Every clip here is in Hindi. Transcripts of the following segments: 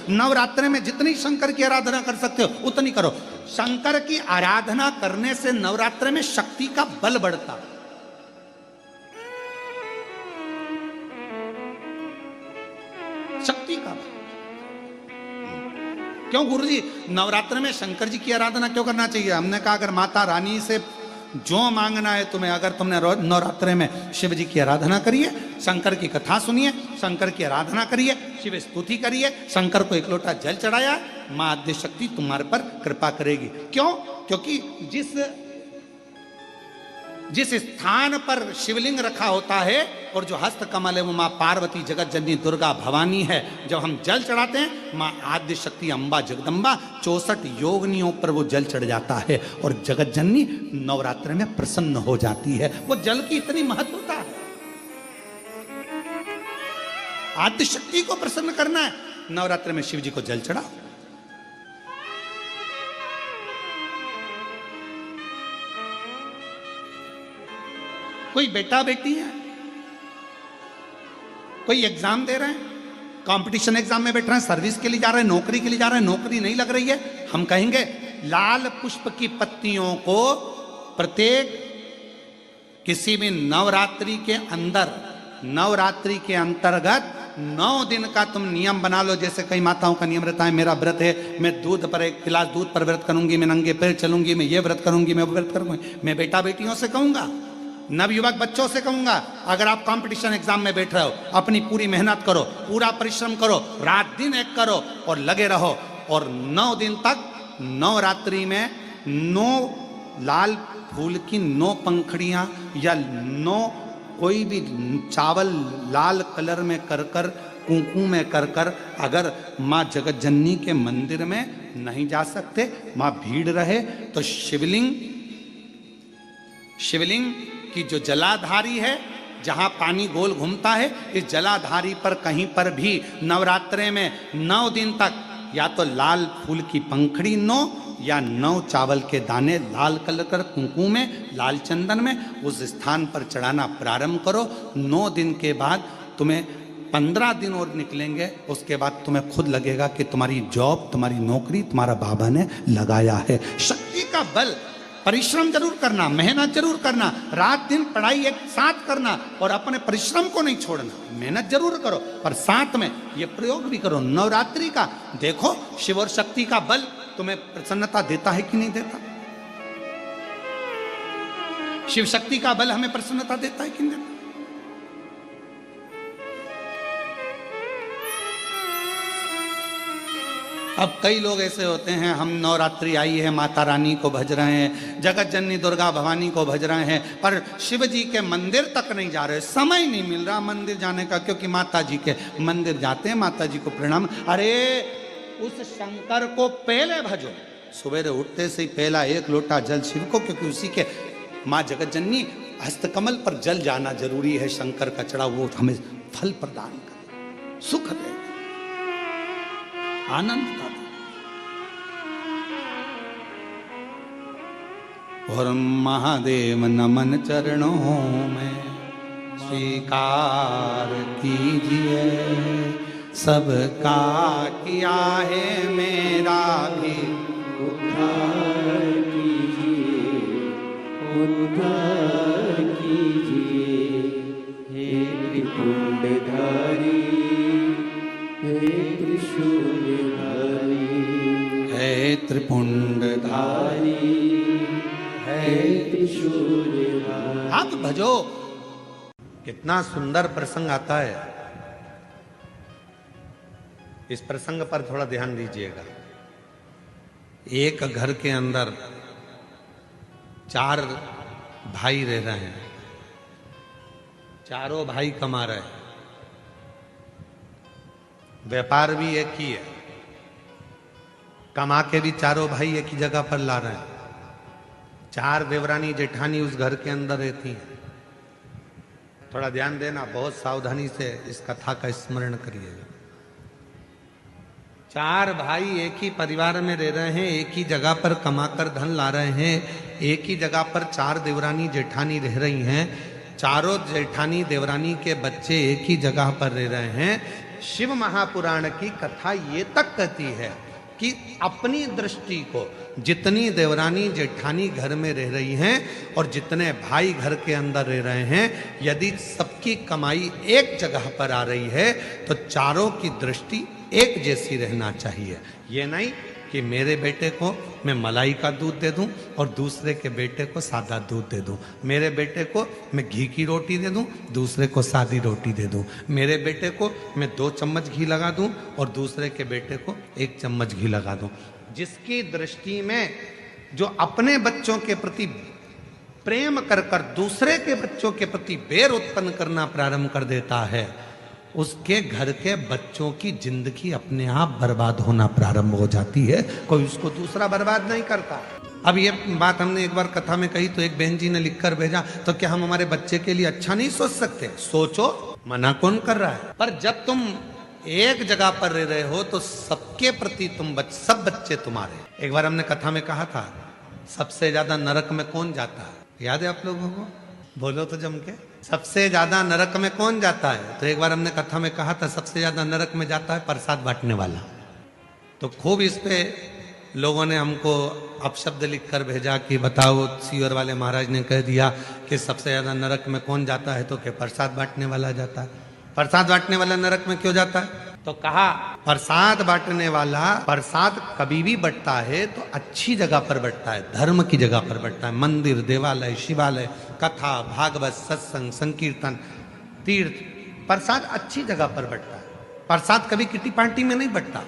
नवरात्रि में जितनी शंकर की आराधना कर सकते हो उतनी करो। शंकर की आराधना करने से नवरात्रि में शक्ति का बल बढ़ता। शक्ति का बल। क्यों गुरुजी नवरात्र में शंकर जी की आराधना क्यों करना चाहिए? हमने कहा अगर माता रानी से जो मांगना है तुम्हें, अगर तुमने नवरात्रे में शिव जी की आराधना करिए, शंकर की कथा सुनिए, शंकर की आराधना करिए, शिव स्तुति करिए, शंकर को एक लोटा जल चढ़ाया, मां आद्य शक्ति तुम्हारे पर कृपा करेगी। क्यों? क्योंकि जिस स्थान पर शिवलिंग रखा होता है और जो हस्त कमल है वो मां पार्वती जगत जननी दुर्गा भवानी है। जब हम जल चढ़ाते हैं मां आद्य शक्ति अम्बा जगदम्बा 64 योगिनियों पर वो जल चढ़ जाता है और जगत जननी नवरात्र में प्रसन्न हो जाती है। वो जल की इतनी महत्वता है। आद्य शक्ति को प्रसन्न करना है, नवरात्र में शिव जी को जल चढ़ाओ। कोई बेटा बेटी है, कोई एग्जाम दे रहे हैं, कंपटीशन एग्जाम में बैठ रहे हैं, सर्विस के लिए जा रहे हैं, नौकरी के लिए जा रहे हैं, नौकरी नहीं लग रही है, हम कहेंगे लाल पुष्प की पत्तियों को प्रत्येक किसी भी नवरात्रि के अंतर्गत 9 दिन का तुम नियम बना लो। जैसे कई माताओं का नियम रहता है, मेरा व्रत है, मैं दूध पर एक गिलास दूध पर व्रत करूंगी, मैं नंगे पैर चलूंगी, मैं ये व्रत करूंगी, मैं वो व्रत करूंगी। मैं बेटा बेटियों से कहूंगा, नवयुवक बच्चों से कहूंगा, अगर आप कंपटीशन एग्जाम में बैठ रहे हो, अपनी पूरी मेहनत करो, पूरा परिश्रम करो, रात दिन एक करो और लगे रहो। और 9 दिन तक नवरात्रि में 9 लाल फूल की 9 पंखड़ियां या 9 कोई भी चावल लाल कलर में कर कुंकू में कर अगर माँ जगत जननी के मंदिर में नहीं जा सकते, माँ भीड़ रहे तो शिवलिंग कि जो जलाधारी है, जहां पानी गोल घूमता है, इस जलाधारी पर कहीं पर भी नवरात्रे में 9 दिन तक या तो लाल फूल की पंखड़ी 9 या 9 चावल के दाने लाल कलर कर कुंकू में, लाल चंदन में उस स्थान पर चढ़ाना प्रारंभ करो। 9 दिन के बाद तुम्हें 15 दिन और निकलेंगे, उसके बाद तुम्हें खुद लगेगा कि तुम्हारी जॉब, तुम्हारी नौकरी तुम्हारा बाबा ने लगाया है। शक्ति का बल। परिश्रम जरूर करना, मेहनत जरूर करना, रात दिन पढ़ाई एक साथ करना और अपने परिश्रम को नहीं छोड़ना। मेहनत जरूर करो पर साथ में ये प्रयोग भी करो नवरात्रि का। देखो शिव और शक्ति का बल तुम्हें प्रसन्नता देता है कि नहीं देता? शिव शक्ति का बल हमें प्रसन्नता देता है कि नहीं देता? अब कई लोग ऐसे होते हैं, हम नवरात्रि आई है, माता रानी को भज रहे हैं, जगत जननी दुर्गा भवानी को भज रहे हैं, पर शिव जी के मंदिर तक नहीं जा रहे, समय नहीं मिल रहा मंदिर जाने का, क्योंकि माता जी के मंदिर जाते हैं, माता जी को प्रणाम। अरे उस शंकर को पहले भजो, सवेरे उठते से ही पहला 1 लोटा जल शिव को, क्योंकि उसी के माँ जगत जननी हस्तकमल पर जल जाना जरूरी है। शंकर का चढ़ा वो हमें फल प्रदान करे, सुख दे, आनंद का। और महादेव नमन चरणों में स्वीकार कीजिए, सबका किया है मेरा भी उद्धार कीजिए, उद्धार कीजिए। हे त्रिपुंडधारी, हे त्रिशूलधारी, हे त्रिपुंडधारी, हे त्रिशूलधारी। आप भजो। कितना सुंदर प्रसंग आता है। इस प्रसंग पर थोड़ा ध्यान दीजिएगा। एक घर के अंदर 4 भाई रह रहे हैं, चारों भाई कमा रहे हैं, व्यापार भी एक ही है, कमा के भी चारों भाई एक ही जगह पर ला रहे हैं। 4 देवरानी जेठानी उस घर के अंदर रहती हैं। थोड़ा ध्यान देना, बहुत सावधानी से इस कथा का स्मरण करिएगा। 4 भाई एक ही परिवार में रह रहे हैं, एक ही जगह पर कमाकर धन ला रहे हैं, एक ही जगह पर 4 देवरानी जेठानी रह रही हैं। चारों जेठानी देवरानी के बच्चे एक ही जगह पर रह रहे हैं। शिव महापुराण की कथा ये तक कहती है कि अपनी दृष्टि को, जितनी देवरानी जेठानी घर में रह रही हैं और जितने भाई घर के अंदर रह रहे हैं, यदि सबकी कमाई एक जगह पर आ रही है तो चारों की दृष्टि एक जैसी रहना चाहिए। ये नहीं कि मेरे बेटे को मैं मलाई का दूध दे दूं और दूसरे के बेटे को सादा दूध दे दूं, मेरे बेटे को मैं घी की रोटी दे दूं, दूसरे को सादी रोटी दे दूं, मेरे बेटे को मैं 2 चम्मच घी लगा दूं और दूसरे के बेटे को 1 चम्मच घी लगा दूं। जिसकी दृष्टि में जो अपने बच्चों के प्रति प्रेम कर कर दूसरे के बच्चों के प्रति बैर उत्पन्न करना प्रारंभ कर देता है, उसके घर के बच्चों की जिंदगी अपने आप बर्बाद होना प्रारंभ हो जाती है। कोई उसको दूसरा बर्बाद नहीं करता। अब ये बात हमने एक बार कथा में कही तो एक बहन जी ने लिखकर भेजा, तो क्या हम हमारे बच्चे के लिए अच्छा नहीं सोच सकते? सोचो, मना कौन कर रहा है? पर जब तुम एक जगह पर रह रहे हो तो सबके प्रति सब बच्चे तुम्हारे। एक बार हमने कथा में कहा था, सबसे ज्यादा नरक में कौन जाता है? याद है आप लोगों को? बोलो तो जम के। सबसे ज्यादा नरक में कौन जाता है? तो एक बार हमने कथा में कहा था, सबसे ज्यादा नरक में जाता है प्रसाद बांटने वाला। तो खूब इस पे लोगों ने हमको अपशब्द लिख कर भेजा कि बताओ, सीवर वाले महाराज ने कह दिया कि सबसे ज्यादा नरक में कौन जाता है, तो क्या प्रसाद बांटने वाला जाता है। प्रसाद बांटने वाला नरक में क्यों जाता है? तो कहा प्रसाद बांटने वाला प्रसाद कभी भी बंटता है तो अच्छी जगह पर बंटता है, धर्म की जगह पर बंटता है। मंदिर, देवालय, शिवालय, कथा, भागवत, सत्संग, संकीर्तन, तीर्थ, प्रसाद अच्छी जगह पर बंटता है। प्रसाद कभी किटी पार्टी में नहीं बंटता,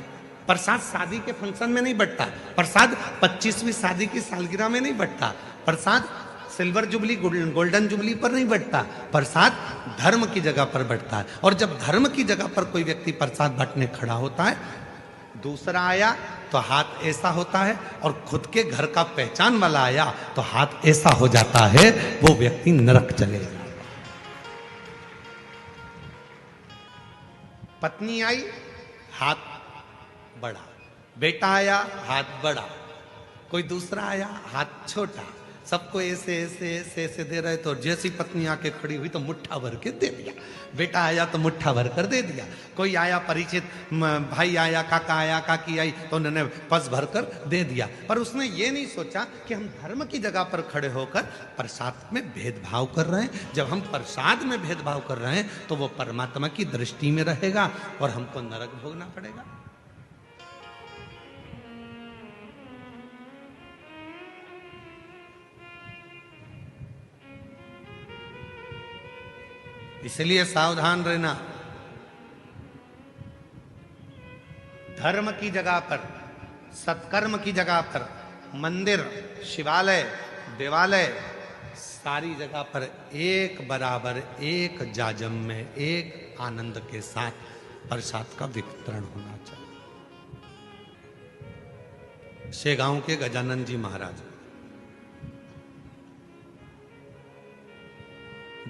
प्रसाद शादी के फंक्शन में नहीं बंटता, प्रसाद 25वीं शादी की सालगिरह में नहीं बंटता, प्रसाद सिल्वर जुबली, गोल्डन जुबली पर नहीं बंटता, प्रसाद धर्म की जगह पर बंटता है। और जब धर्म की जगह पर कोई व्यक्ति प्रसाद बांटने खड़ा होता है, दूसरा आया तो हाथ ऐसा होता है, और खुद के घर का पहचान वाला आया तो हाथ ऐसा हो जाता है, वो व्यक्ति नरक चलेगा। पत्नी आई, हाथ बड़ा, बेटा आया, हाथ बड़ा, कोई दूसरा आया, हाथ छोटा, सबको ऐसे ऐसे ऐसे ऐसे दे रहे। तो जैसी पत्नी आके खड़ी हुई तो मुट्ठा भर के दे दिया, बेटा आया तो मुट्ठा भर कर दे दिया, कोई आया परिचित भाई आया, काका आया, काकी आई तो उन्होंने पस भर कर दे दिया। पर उसने ये नहीं सोचा कि हम धर्म की जगह पर खड़े होकर प्रसाद में भेदभाव कर रहे हैं। जब हम प्रसाद में भेदभाव कर रहे हैं तो वो परमात्मा की दृष्टि में रहेगा और हमको नरक भोगना पड़ेगा। इसलिए सावधान रहना। धर्म की जगह पर, सत्कर्म की जगह पर, मंदिर, शिवालय, देवालय, सारी जगह पर एक बराबर, एक जाजम में, एक आनंद के साथ प्रसाद का वितरण होना चाहिए। शेगांव के गजानन जी महाराज,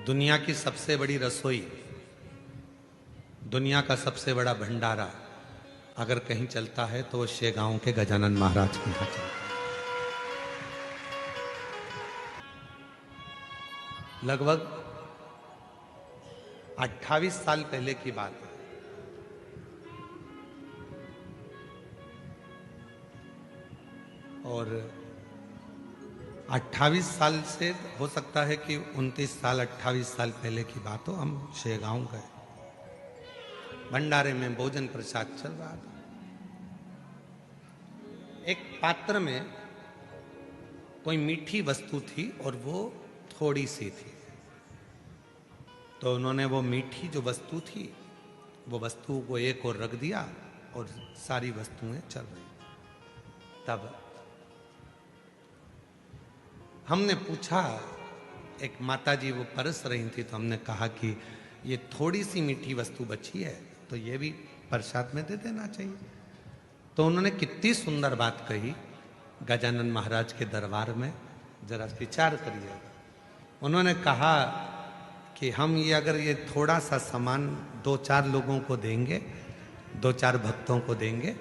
दुनिया की सबसे बड़ी रसोई, दुनिया का सबसे बड़ा भंडारा अगर कहीं चलता है तो वो शेगांव के गजानन महाराज के यहाँ चलता है। लगभग 28 साल पहले की बात है। और 28 साल से हो सकता है कि 29 साल 28 साल पहले की बात हो, हम शेगांव गए, भंडारे में भोजन प्रसाद चल रहा था। एक पात्र में कोई मीठी वस्तु थी और वो थोड़ी सी थी, तो उन्होंने वो मीठी जो वस्तु थी वो वस्तु को एक और रख दिया और सारी वस्तुएं चल रही। तब हमने पूछा, एक माताजी वो परस रही थी, तो हमने कहा कि ये थोड़ी सी मीठी वस्तु बची है तो ये भी प्रसाद में दे देना चाहिए। तो उन्होंने कितनी सुंदर बात कही गजानन महाराज के दरबार में, जरा विचार करिए। उन्होंने कहा कि हम ये अगर ये थोड़ा सा सामान 2-4 लोगों को देंगे, 2-4 भक्तों को देंगे,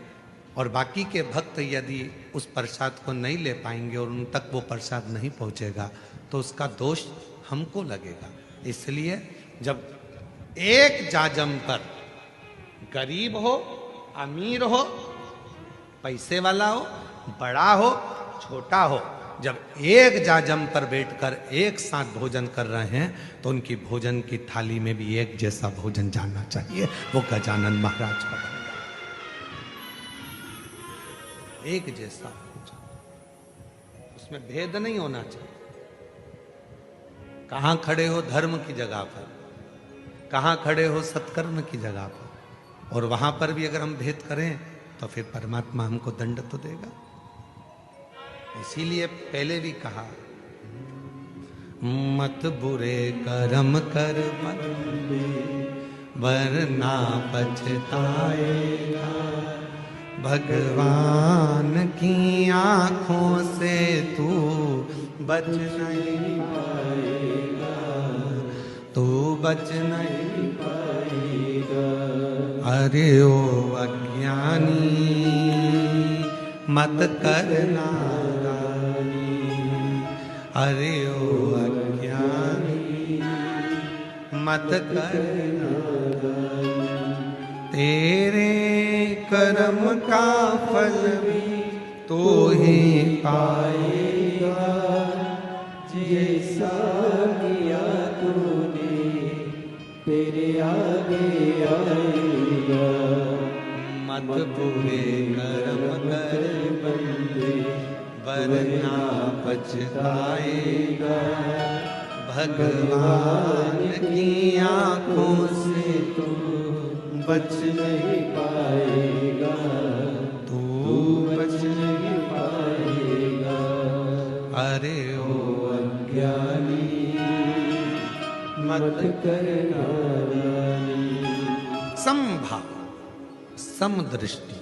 और बाकी के भक्त यदि उस प्रसाद को नहीं ले पाएंगे और उन तक वो प्रसाद नहीं पहुंचेगा तो उसका दोष हमको लगेगा। इसलिए जब एक जाजम पर गरीब हो, अमीर हो, पैसे वाला हो, बड़ा हो, छोटा हो, जब एक जाजम पर बैठकर एक साथ भोजन कर रहे हैं तो उनकी भोजन की थाली में भी एक जैसा भोजन जाना चाहिए। वो गजानन महाराज का भोजन एक जैसा भोजन, उसमें भेद नहीं होना चाहिए। कहां खड़े हो धर्म की जगह पर, कहां खड़े हो सत्कर्म की जगह पर, और वहां पर भी अगर हम भेद करें तो फिर परमात्मा हमको दंड तो देगा। इसीलिए पहले भी कहा, मत बुरे कर्म कर बंदे वरना पछताएगा, भगवान की आंखों से तू बच नहीं पाएगा, तू बच नहीं पाएगा। अरे ओ अज्ञानी मत करना, अरे ओ अज्ञानी मत करना, तेरे कर्म का फल भी तो ही पाएगा, जैसा किया तूने तेरे आगे आएगा। मत बुरे कर्म कर बंदे वरना पछताएगा, भगवान की आंखों से तू बच नहीं पाएगा, तू बच नहीं पाएगा। अरे ओ अज्ञानी मत करना। समभाव, समदृष्टि,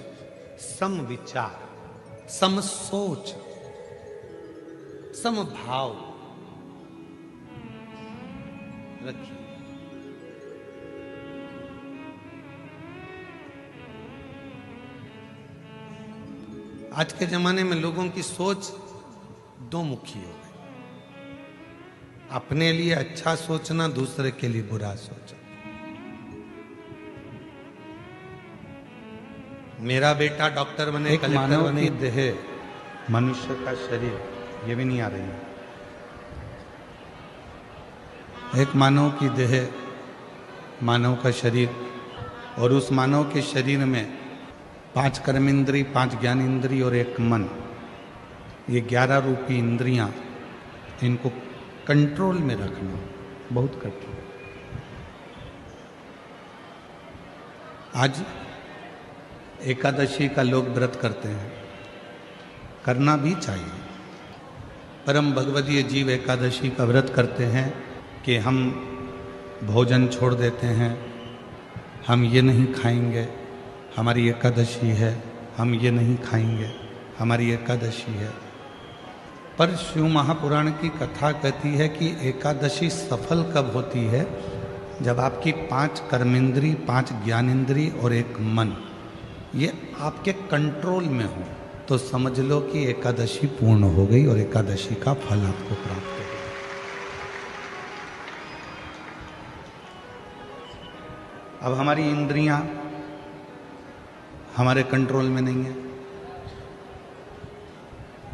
समविचार, समसोच, समभाव रखिए। आज के जमाने में लोगों की सोच दो मुखी हो गई, अपने लिए अच्छा सोचना, दूसरे के लिए बुरा सोचना। मेरा बेटा डॉक्टर बने, कलेक्टर बने, देह मनुष्य का शरीर, ये भी नहीं आ रही है। एक मानव की देह, मानव का शरीर, और उस मानव के शरीर में 5 कर्मेंद्री, 5 ज्ञान इंद्री और 1 मन, ये 11 रूपी इंद्रियां, इनको कंट्रोल में रखना बहुत कठिन। आज एकादशी का लोग व्रत करते हैं, करना भी चाहिए। परम भगवदीय जीव एकादशी का व्रत करते हैं कि हम भोजन छोड़ देते हैं, हम ये नहीं खाएंगे, हमारी एकादशी है, हम ये नहीं खाएंगे, हमारी एकादशी है। पर शिव महापुराण की कथा कहती है कि एकादशी सफल कब होती है, जब आपकी 5 कर्मेंद्री, 5 ज्ञानेंद्री और 1 मन ये आपके कंट्रोल में हो, तो समझ लो कि एकादशी पूर्ण हो गई और एकादशी का फल आपको प्राप्त हो गया। अब हमारी इंद्रियां हमारे कंट्रोल में नहीं है।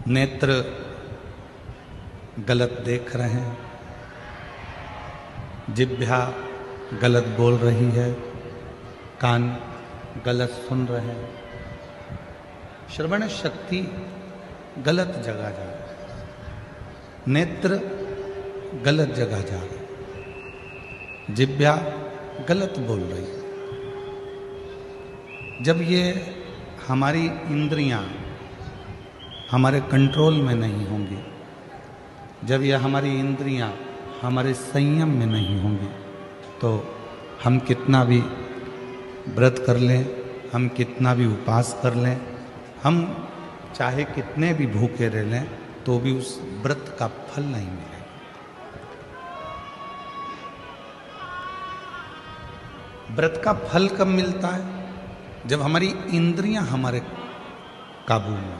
नेत्र गलत देख रहे हैं, जिह्वा गलत बोल रही है, कान गलत सुन रहे हैं, श्रवण शक्ति गलत जगह जा रही है, नेत्र गलत जगह जा रही है, जिह्वा गलत बोल रही है। जब ये हमारी इंद्रियां हमारे कंट्रोल में नहीं होंगी, जब ये हमारी इंद्रियां हमारे संयम में नहीं होंगी, तो हम कितना भी व्रत कर लें, हम कितना भी उपवास कर लें, हम चाहे कितने भी भूखे रह लें, तो भी उस व्रत का फल नहीं मिलेगा। व्रत का फल कब मिलता है? जब हमारी इंद्रियां हमारे काबू में,